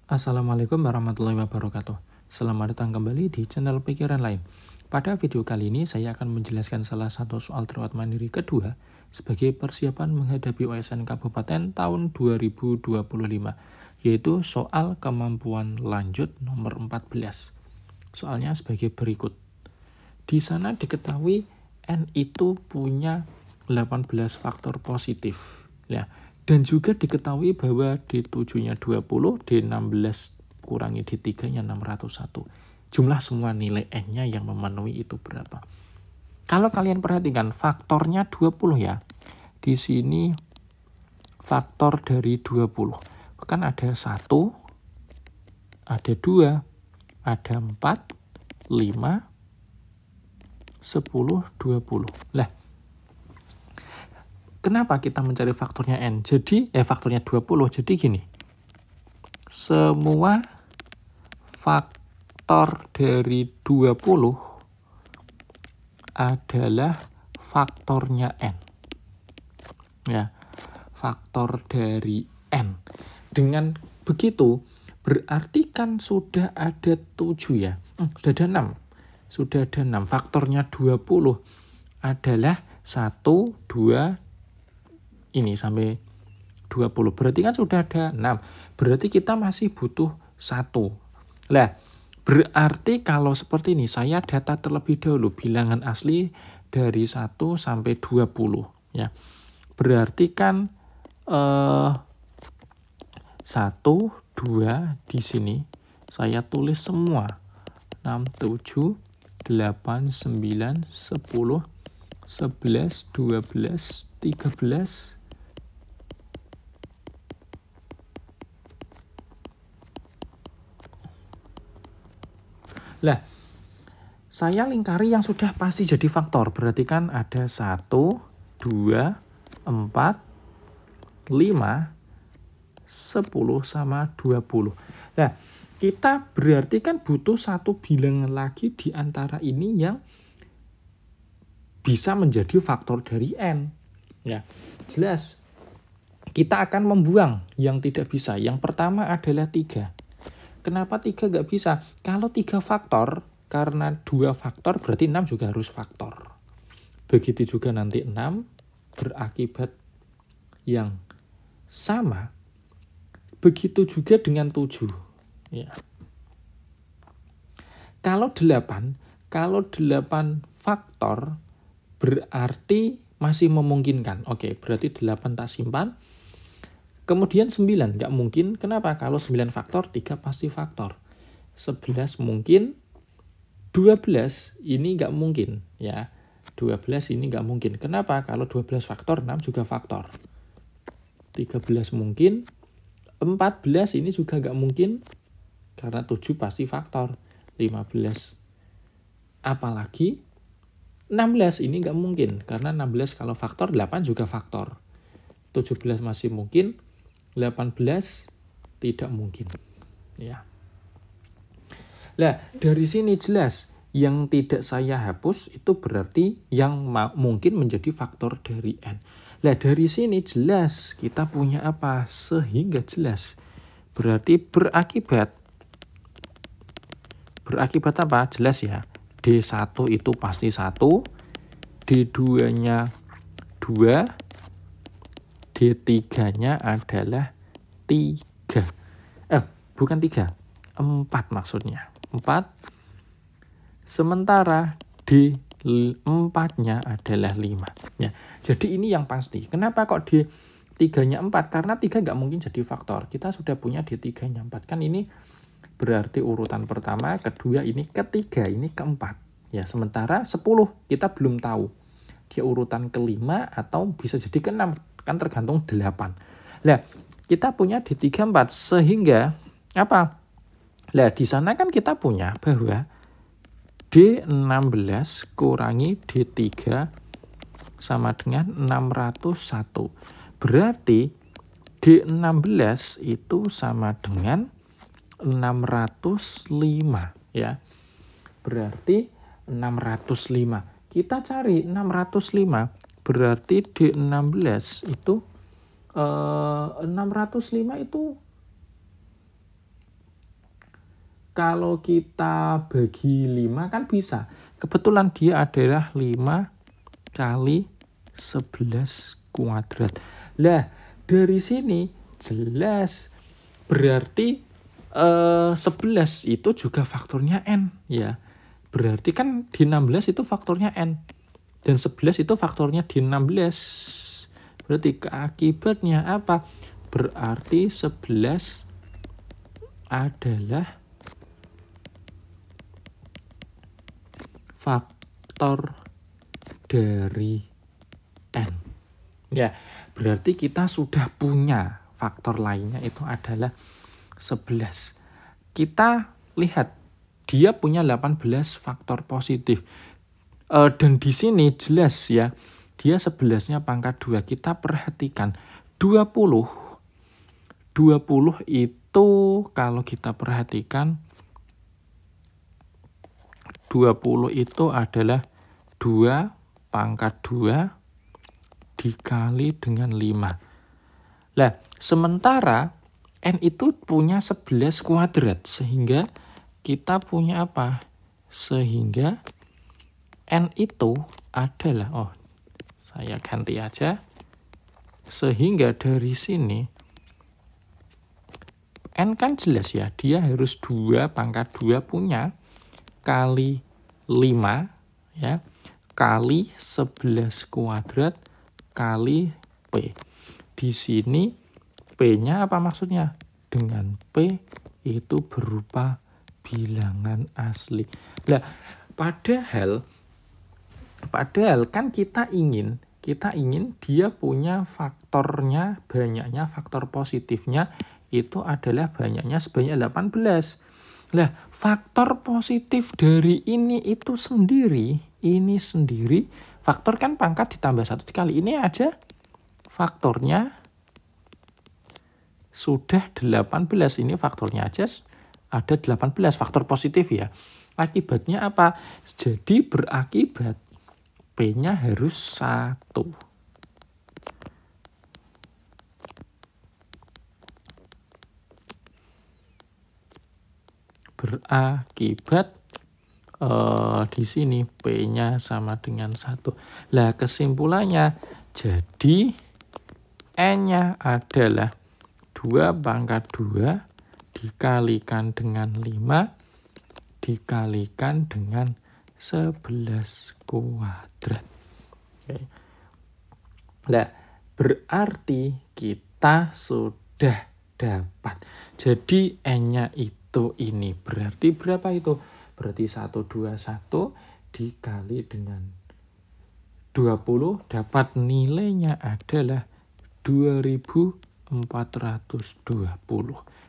Assalamualaikum warahmatullahi wabarakatuh. Selamat datang kembali di channel Pikiran Lain. Pada video kali ini saya akan menjelaskan salah satu soal terwat mandiri kedua sebagai persiapan menghadapi UASN Kabupaten tahun 2025, yaitu soal kemampuan lanjut nomor 14. Soalnya sebagai berikut. Di sana diketahui N itu punya 18 faktor positif. Ya. Dan juga diketahui bahwa D7-nya 20, D16 kurangi D3-nya 601. Jumlah semua nilai N-nya yang memenuhi itu berapa? Kalau kalian perhatikan, faktornya 20 ya. Di sini faktor dari 20. Kan ada 1, ada 2, ada 4, 5, 10, 20. Lah, kenapa kita mencari faktornya N? Jadi, faktornya 20. Jadi gini, semua faktor dari 20 adalah faktornya N. Ya, faktor dari N. Dengan begitu, berarti kan sudah ada 7 ya. Sudah ada 6. Sudah ada 6. Faktornya 20 adalah 1, 2, ini sampai 20. Berarti kan sudah ada 6. Berarti kita masih butuh 1. Lah, berarti kalau seperti ini, saya data terlebih dahulu bilangan asli dari 1 sampai 20. Ya. Berarti kan 1, 2 di sini. Saya tulis semua. 6, 7, 8, 9, 10, 11, 12, 13, Lah, saya lingkari yang sudah pasti jadi faktor. Berarti kan ada 1, 2, 4, 5, 10, sama 20. Nah, kita berarti kan butuh satu bilangan lagi di antara ini yang bisa menjadi faktor dari N. Ya, jelas. Kita akan membuang yang tidak bisa. Yang pertama adalah 3. Kenapa 3 nggak bisa? Kalau 3 faktor, karena 2 faktor berarti 6 juga harus faktor. Begitu juga nanti 6 berakibat yang sama. Begitu juga dengan 7. Ya. Kalau 8 faktor berarti masih memungkinkan. Oke, berarti 8 tak simpan. Kemudian 9 nggak mungkin. Kenapa? Kalau 9 faktor, 3 pasti faktor. 11 mungkin. 12 ini nggak mungkin. Ya, 12 ini nggak mungkin. Kenapa? Kalau 12 faktor, 6 juga faktor. 13 mungkin. 14 ini juga nggak mungkin. Karena 7 pasti faktor. 15. Apalagi 16 ini nggak mungkin. Karena 16 kalau faktor, 8 juga faktor. 17 masih mungkin. 18 tidak mungkin. Ya. Nah, dari sini jelas yang tidak saya hapus itu berarti yang mungkin menjadi faktor dari N. Nah, dari sini jelas kita punya apa? Sehingga jelas. Berarti berakibat apa? Jelas ya. D1 itu pasti 1, D2-nya 2, D3-nya adalah 3. Bukan 3. 4 maksudnya. 4. Sementara D4-nya adalah 5. Ya, jadi ini yang pasti. Kenapa kok D3-nya 4? Karena 3 nggak mungkin jadi faktor. Kita sudah punya D3-nya 4. Kan ini berarti urutan pertama, kedua, ini ketiga, ini keempat. Ya, sementara 10 kita belum tahu. Dia urutan kelima atau bisa jadi ke-6. Kan tergantung 8. Nah, kita punya D3 4 sehingga apa? Nah, di sana kan kita punya bahwa D16 kurangi D3 sama dengan 601. Berarti D16 itu sama dengan 605 ya. Berarti 605. Kita cari 605. Berarti D16 itu 605 itu kalau kita bagi 5 kan bisa. Kebetulan dia adalah 5 kali 11 kuadrat. Lah, dari sini jelas berarti 11 itu juga faktornya n ya. Berarti kan di 16 itu faktornya n. Dan 11 itu faktornya di 16. Berarti akibatnya apa? Berarti 11 adalah faktor dari n. Ya, berarti kita sudah punya faktor lainnya itu adalah 11. Kita lihat dia punya 18 faktor positif. Dan di sini jelas ya, dia 11-nya pangkat 2. Kita perhatikan 20 itu kalau kita perhatikan 20 itu adalah 2 pangkat 2 dikali dengan 5. Lah, sementara n itu punya 11 kuadrat. Sehingga kita punya apa? Sehingga n itu adalah, saya ganti aja. Sehingga dari sini, n kan jelas ya, dia harus 2 pangkat 2 punya kali 5 ya, kali 11 kuadrat kali P. Di sini P-nya apa maksudnya? Dengan P itu berupa bilangan asli. Nah, padahal kan kita ingin dia punya faktornya, banyaknya faktor positifnya itu adalah banyaknya sebanyak 18. Lah, faktor positif dari ini sendiri, faktor kan pangkat ditambah 1 dikali. Ini aja faktornya sudah 18. Ini faktornya aja ada 18, faktor positif ya. Akibatnya apa? Jadi berakibat P-nya harus 1. Berakibat di sini P-nya sama dengan 1. Lah, kesimpulannya jadi N-nya adalah 2 pangkat 2 dikalikan dengan 5 dikalikan dengan 11 kuadrat. Oke. Nah, berarti kita sudah dapat. Jadi N-nya itu ini. Berarti berapa itu? Berarti 121 dikali dengan 20 dapat nilainya adalah 2420.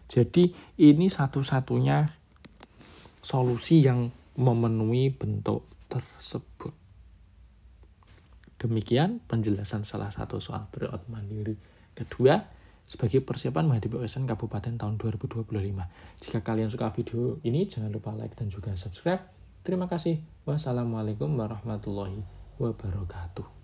Jadi ini satu-satunya solusi yang memenuhi bentuk tersebut. Demikian penjelasan salah satu soal tryout mandiri kedua sebagai persiapan menghadapi USN Kabupaten tahun 2025. Jika kalian suka video ini, jangan lupa like dan juga subscribe. Terima kasih. Wassalamualaikum warahmatullahi wabarakatuh.